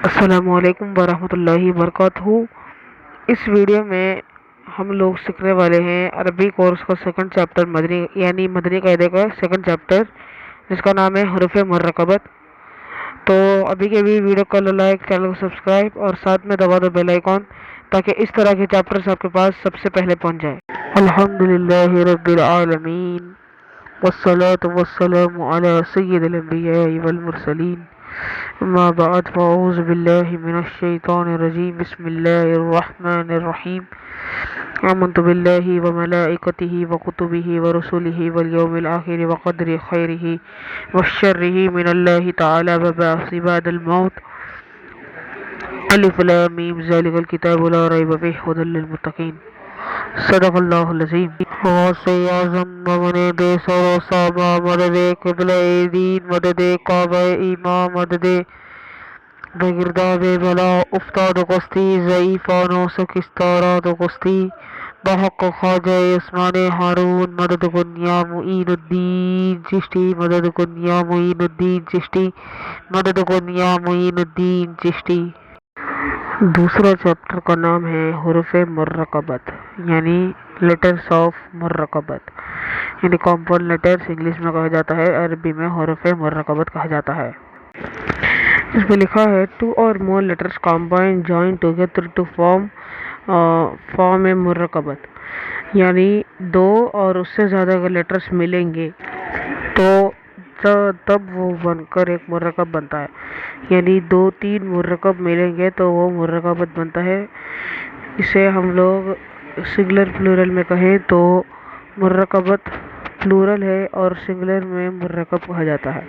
السلام علیکم ورحمۃ اللہ وبرکاتہ۔ اس ویڈیو میں ہم لوگ سیکھنے والے ہیں عربی کورس کا سیکنڈ چیپٹر مدنی یعنی مدنی قاعدے کا سیکنڈ چیپٹر، جس کا نام ہے حروف مرکبت۔ تو ابھی کے بھی ویڈیو کو لائک، چینل کو سبسکرائب اور ساتھ میں دبا دو بیل آئیکن، تاکہ اس طرح کے چیپٹرز آپ کے پاس سب سے پہلے پہنچ جائے۔ الحمدللہ رب العالمین والصلاة والسلام علی سید الانبیاء والمرسلین، اما بعد فاعوذ باللہ من الشیطان الرجیم، بسم اللہ الرحمن الرحیم۔ آمنت باللہ وملائکتہ وکتبہ ورسلہ والیوم الآخر وقدر خیرہ وشرہ من اللہ تعالی وبعث بعد الموت۔ الف لام میم ذالک الکتاب لا ریب فیہ ھدی للمتقین۔ صدق اللہ العظیم۔ غوث اعظم ممن بے سر و ساما، مدد قبلہ دین، مدد کعبہ امام، مدد بگرداب بلا افتاد قسطی، ضعیفانو سکستارات قسطی، بحق خواجہ عثمان ہارون، مدد کن یا معین الدین چشتی، مدد کن یا معین الدین چشتی، مدد کن یا معین الدین چشتی۔ دوسرا چیپٹر کا نام ہے حروف مرکبت، یعنی لیٹرز آف مرکبت، یعنی کمپاؤنڈ لیٹرز انگلش میں کہا جاتا ہے، عربی میں حروف مرکبت کہا جاتا ہے۔ اس میں لکھا ہے ٹو اور more letters combine join together to form a مرکبت، یعنی دو اور اس سے زیادہ اگر لیٹرز ملیں گے تو تب وہ بن کر ایک مرکب بنتا ہے، یعنی دو تین مرکب ملیں گے تو وہ مرکبت بنتا ہے۔ اسے ہم لوگ سنگولر پلورل میں کہیں تو مرکبت پلورل ہے اور سنگولر میں مرکب کہا جاتا ہے۔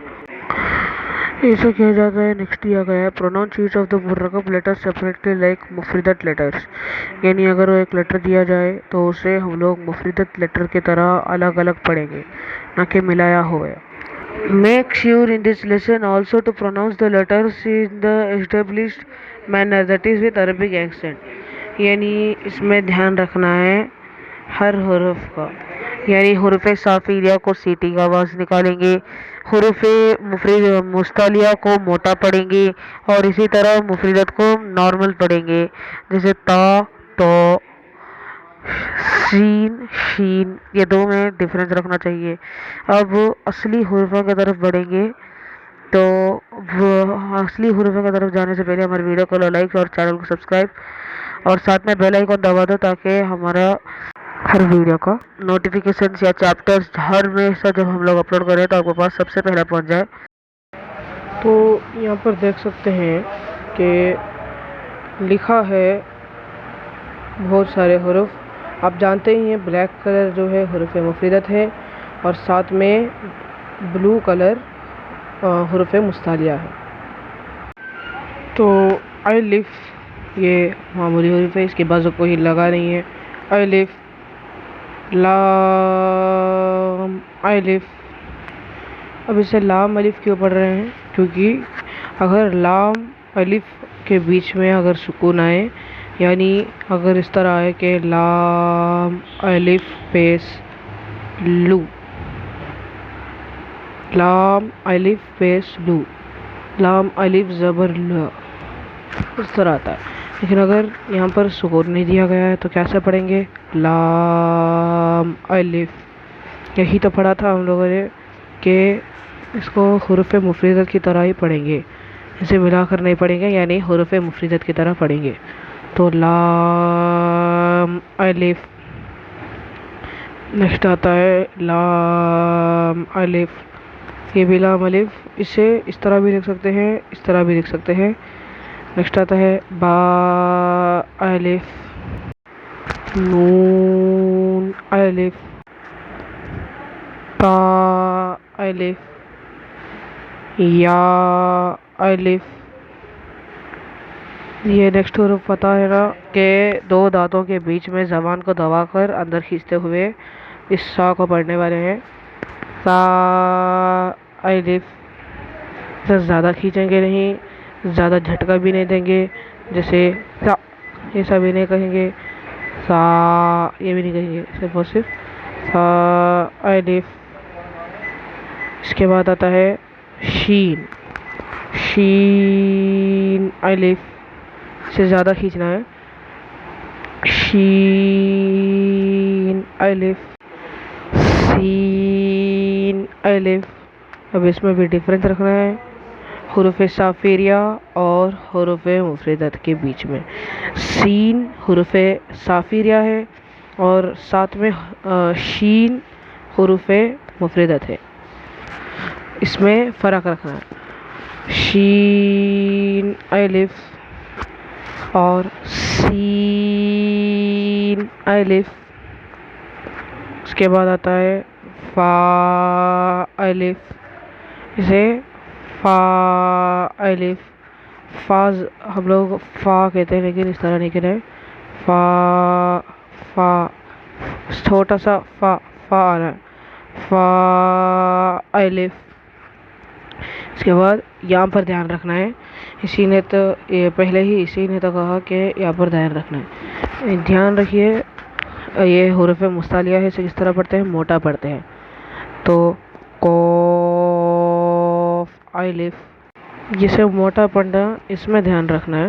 اسے کہا جاتا ہے، نیکسٹ دیا گیا ہے پروناؤنس ایچ آف دا مرکب لیٹر سیپریٹلی لائک مفردت لیٹرز، یعنی اگر وہ ایک لیٹر دیا جائے تو اسے ہم لوگ مفردت لیٹر کی طرح الگ الگ پڑھیں گے، نہ کہ ملایا ہوا۔ Make sure in this lesson also to pronounce the letters in the established manner, that is with Arabic accent، یعنی اس میں دھیان رکھنا ہے ہر حرف کا، یعنی حروف صافیہ کو سیٹی کا آواز نکالیں گے، حروف مفرد مستعلیہ کو موٹا پڑھیں گے اور اسی طرح مفردت کو نارمل پڑھیں گے، جیسے تا، تو، سین، شین، یہ دو میں ڈفرنس رکھنا چاہیے۔ اب اصلی حروفوں کی طرف بڑھیں گے تو اصلی حروفوں کی طرف جانے سے پہلے ہمارے ویڈیو کو لائک اور چینل کو سبسکرائب اور ساتھ میں بیل آئیکن دبا دو، تاکہ ہمارا ہر ویڈیو کا نوٹیفیکیشنز یا چیپٹرز ہر میں سے جب ہم لوگ اپلوڈ کریں تو آپ کے پاس سب سے پہلے پہنچ جائے۔ تو یہاں پر دیکھ سکتے ہیں کہ لکھا ہے بہت سارے حروف، آپ جانتے ہی ہیں بلیک کلر جو ہے حروف مفردت ہے اور ساتھ میں بلو کلر حروف مستعلیہ ہے۔ تو الف یہ معمولی حروف ہے، اس کے بازو کوئی لگا نہیں ہے، الف، لام، الف۔ اب اسے لام الف کیوں پڑھ رہے ہیں؟ کیونکہ اگر لام الف کے بیچ میں اگر سکون آئے، یعنی اگر اس طرح آئے کہ لام الف پیش لو، لام الف پیش لو، لام الف زبر ل، اس طرح آتا ہے۔ لیکن اگر یہاں پر سکون نہیں دیا گیا ہے تو کیسے پڑھیں گے؟ لام الف۔ یہی تو پڑھا تھا ہم لوگوں نے کہ اس کو حروف مفردت کی طرح ہی پڑھیں گے، اسے ملا کر نہیں پڑھیں گے، یعنی حروف مفردت کی طرح پڑھیں گے۔ تو لام الف، نیکسٹ آتا ہے لام الف، یہ بھی لام الف، اسے اس طرح بھی لکھ سکتے ہیں، اس طرح بھی لکھ سکتے ہیں۔ نیکسٹ آتا ہے با الف، نون الف، تا الف، یا الف۔ یہ نیکسٹ حروف پتہ ہے نا کہ دو دانتوں کے بیچ میں زبان کو دبا کر اندر کھینچتے ہوئے اس سا کو پڑھنے والے ہیں۔ سا الف، اسے زیادہ کھینچیں گے نہیں، زیادہ جھٹکا بھی نہیں دیں گے، جیسے سا ایسا بھی نہیں کہیں گے، سا یہ بھی نہیں کہیں گے، صرف سا الف۔ اس کے بعد آتا ہے شین، شین الف سے زیادہ کھینچنا ہے. شین الف سین الف. اب اس میں بھی ڈفرینس رکھنا ہے حروف صافیریہ اور حروف مفردت کے بیچ میں. سین حروف صافیریہ ہے اور ساتھ میں شین حروف مفردت ہے. اس میں فرق رکھنا ہے. شین الف اور سین الف. اس کے بعد آتا ہے فا الف. اسے فا الف. فا ہم لوگ فا کہتے ہیں لیکن اس طرح نہیں کہتے ہیں. فا فا چھوٹا سا فا فا آ رہا ہے. فا الف. اس کے بعد یہاں پر دھیان رکھنا ہے. اسی نے تو پہلے ہی اسی نے تو کہا کہ یہاں پر دھیان رکھنا ہے. دھیان رکھیے یہ حروف مستعلیہ ہے، اسے کس طرح پڑھتے ہیں؟ موٹا پڑھتے ہیں. تو قاف الف جسے موٹا پڑھنا اس میں دھیان رکھنا ہے.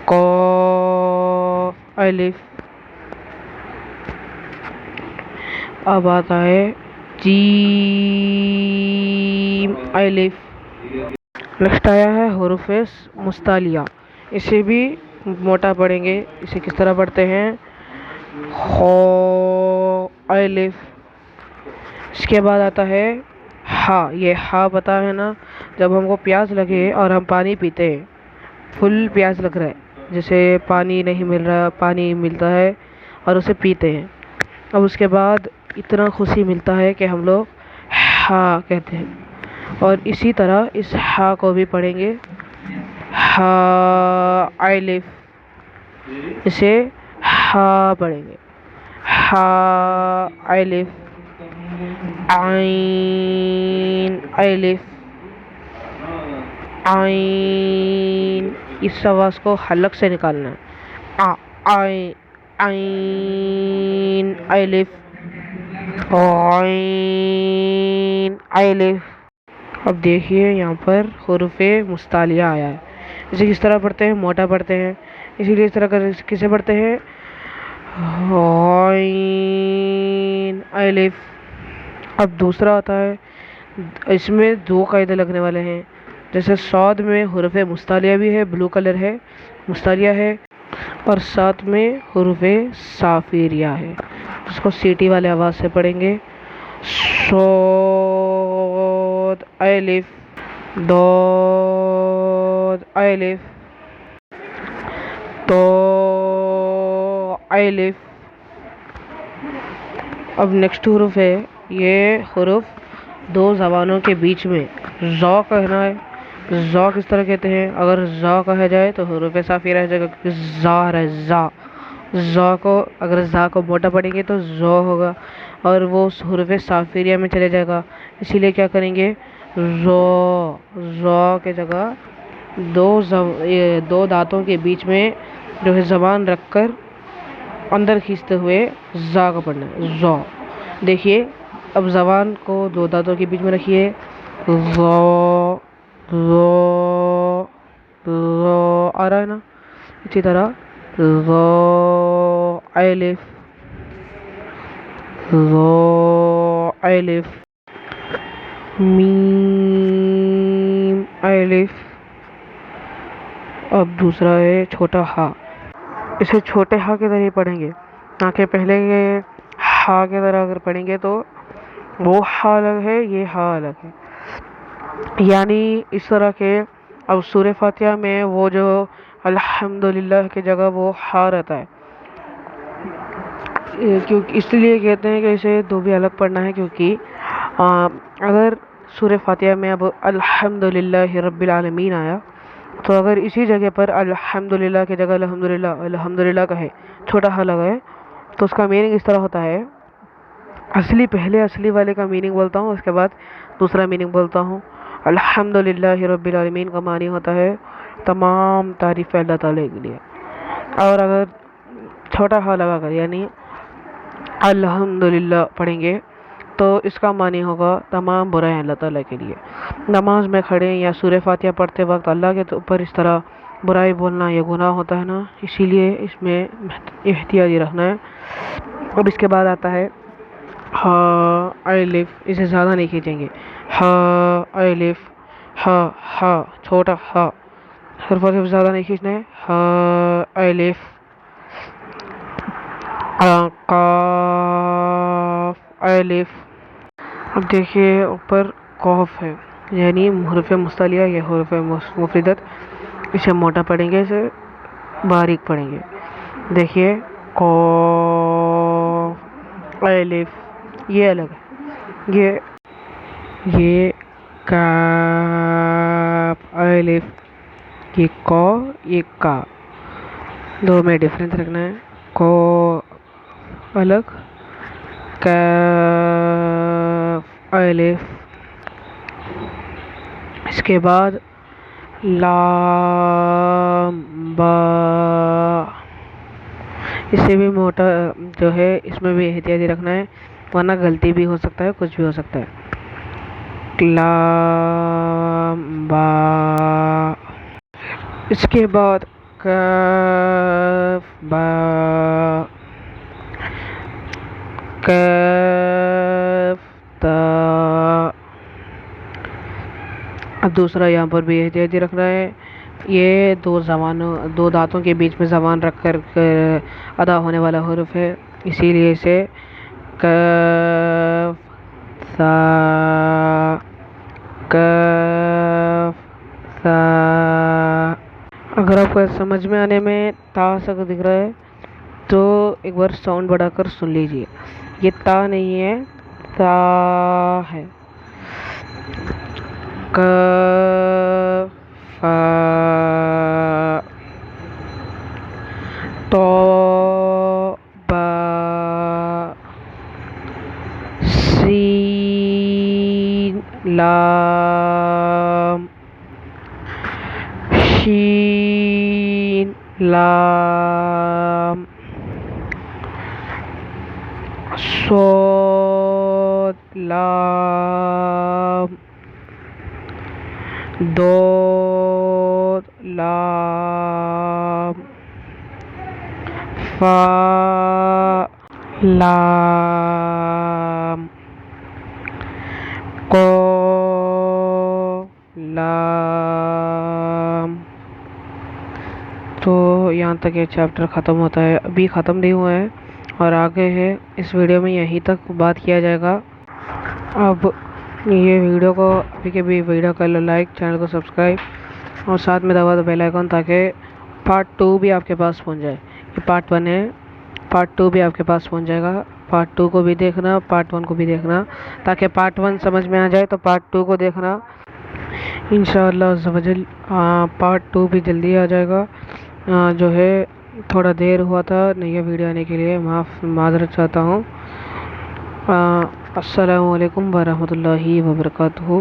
قاف الف. اب آتا ہے جیم الف. نیکسٹ آیا ہے حروف مستعلیہ. اسے بھی موٹا پڑھیں گے. اسے کس طرح پڑھتے ہیں؟ خا الف. اس کے بعد آتا ہے ہا. یہ ہا پتہ ہے نا، جب ہم کو پیاس لگے اور ہم پانی پیتے ہیں، فل پیاس لگ رہا ہے، جیسے پانی نہیں مل رہا، پانی ملتا ہے اور اسے پیتے ہیں. اب اس کے بعد اتنا خوشی ملتا ہے کہ ہم لوگ ہا کہتے ہیں. اور اسی طرح اس ہا کو بھی پڑھیں گے ہا الف. اسے ہا پڑھیں گے ہا الف. عین الف. عین. اس آواز کو حلق سے نکالنا ہے. عین الف. عین الف. اب دیکھیے یہاں پر حروف مستعلیہ آیا ہے. اسے کس طرح پڑھتے ہیں؟ موٹا پڑھتے ہیں. اسی لیے اس طرح کسے پڑھتے ہیں؟ عین الف. اب دوسرا آتا ہے، اس میں دو قاعدے لگنے والے ہیں. جیسے صاد میں حروف مستعلیہ بھی ہے، بلو کلر ہے، مستعلیہ ہے، اور ساتھ میں حروف صافیریہ ہے. اس کو سیٹی والے آواز سے پڑھیں گے. صاد الف. ضاد الف. طا الف. اب نیکسٹ حروف ہے، یہ حروف دو زبانوں کے بیچ میں ذا کہنا ہے. ذا کس طرح کہتے ہیں؟ اگر ذا کہا جائے تو حروف صافیہ رہ جائے گا، کیونکہ ذا ہے ذا. ذا کو اگر ذا کو موٹا پڑھیں گے تو ذا ہوگا اور وہ حروف صافیہ میں چلے جائے گا. اسی لیے کیا کریں گے؟ ذا. ذا کے جگہ دو دانتوں کے بیچ میں جو ہے زبان رکھ کر اندر کھینچتے ہوئے ذا کو پڑھنا ہے. ذا. دیکھیے اب زبان کو دو دانتوں کے بیچ میں رکھیے. ذا ذا ذا آ رہا ہے نا. اسی طرح ذا الف. ذا الف. میم الف. اب دوسرا ہے چھوٹا ہا. اسے چھوٹے ہا کے ذریعے پڑھیں گے، نہ کہ پہلے کے ہا کے طرح اگر پڑھیں گے تو وہ ہا الگ ہے، یہ ہا الگ ہے. یعنی اس طرح کے اب سورہ فاتحہ میں وہ جو الحمدللہ کی جگہ وہ ہا رہتا ہے، کیونکہ اس لیے کہتے ہیں کہ اسے دو بھی الگ پڑھنا ہے. کیونکہ اگر سورہ فاتحہ میں اب الحمدللہ رب العالمین آیا تو اگر اسی جگہ پر الحمدللہ کی جگہ الحمدللہ کا ہے، چھوٹا ہا لگا ہے، تو اس کا میننگ اس طرح ہوتا ہے. پہلے اصلی والے کا میننگ بولتا ہوں، اس کے بعد دوسرا میننگ بولتا ہوں. الحمدللہ رب العالمین کا معنی ہوتا ہے تمام تعریف اللہ تعالیٰ کے لیے. اور اگر چھوٹا ہا لگا کر یعنی الحمدللہ پڑھیں گے تو اس کا معنی ہوگا تمام برائیں اللہ تعالیٰ کے لیے۔ نماز میں کھڑے یا سورہ فاتحہ پڑھتے وقت اللہ کے اوپر اس طرح برائی بولنا یہ گناہ ہوتا ہے نا، اسی لیے اس میں احتیاطی رکھنا ہے۔ اب اس کے بعد آتا ہے ہا الف، اسے زیادہ نہیں کھینچیں گے، ہا الف، ہا ہا چھوٹا ہا، حرف زیادہ نہیں کھینچنا ہے، ہا الف، قاف الف۔ اب دیکھیے اوپر قوف ہے، یعنی حروف مستعلیہ یا حروف مفردت، اسے موٹا پڑھیں گے، اسے باریک پڑھیں گے۔ دیکھیے قاف الف، یہ الگ ہے، یہ کاف الف، یہ کو، یہ کا، دو میں ڈفرینس رکھنا ہے، کو الگ، کاف الف۔ اس کے بعد لام با، اسے بھی موٹا جو ہے، اس میں بھی احتیاطی رکھنا ہے، ورنہ غلطی بھی ہو سکتا ہے، کچھ بھی ہو سکتا ہے۔ لام با۔ اس کے بعد کاف با، کاف تا۔ اب دوسرا یہاں پر بھی احتیاطی رکھنا ہے، یہ دو دانتوں کے بیچ میں زبان رکھ کر ادا ہونے والا حرف ہے، اسی لیے اسے کاف سا، کاف سا۔ اگر آپ کو سمجھ میں آنے میں تا سا دکھ رہا ہے تو ایک بار ساؤنڈ بڑھا کر سن لیجئے، یہ تا نہیں ہے، تا ہے۔ کاف فا، تو با، سین لام، شین لام، صاد لام، داد لام، فا لام، قاف لام۔ تو یہاں تک یہ چیپٹر ختم ہوتا ہے، ابھی ختم نہیں ہوا ہے اور آگے ہے، اس ویڈیو میں یہیں تک بات کیا جائے گا۔ اب یہ ویڈیو کو ابھی کے بھی ویڈیو کر لو لائک، چینل کو سبسکرائب اور ساتھ میں دبا دو بیل آئیکن، تاکہ پارٹ 2 بھی آپ کے پاس پہنچ جائے۔ یہ پارٹ 1 ہے، پارٹ 2 بھی آپ کے پاس پہنچ جائے گا، پارٹ 2 کو بھی دیکھنا، پارٹ 1 کو بھی دیکھنا، تاکہ پارٹ 1 سمجھ میں آ جائے تو پارٹ 2 کو دیکھنا انشاءاللہ عز و جل۔ پارٹ 2 بھی جلدی آ جائے گا، جو ہے تھوڑا دیر ہوا تھا نئی ویڈیو آنے کے لیے، معذرت چاہتا ہوں۔ السلام علیکم ورحمۃ اللہ وبرکاتہ۔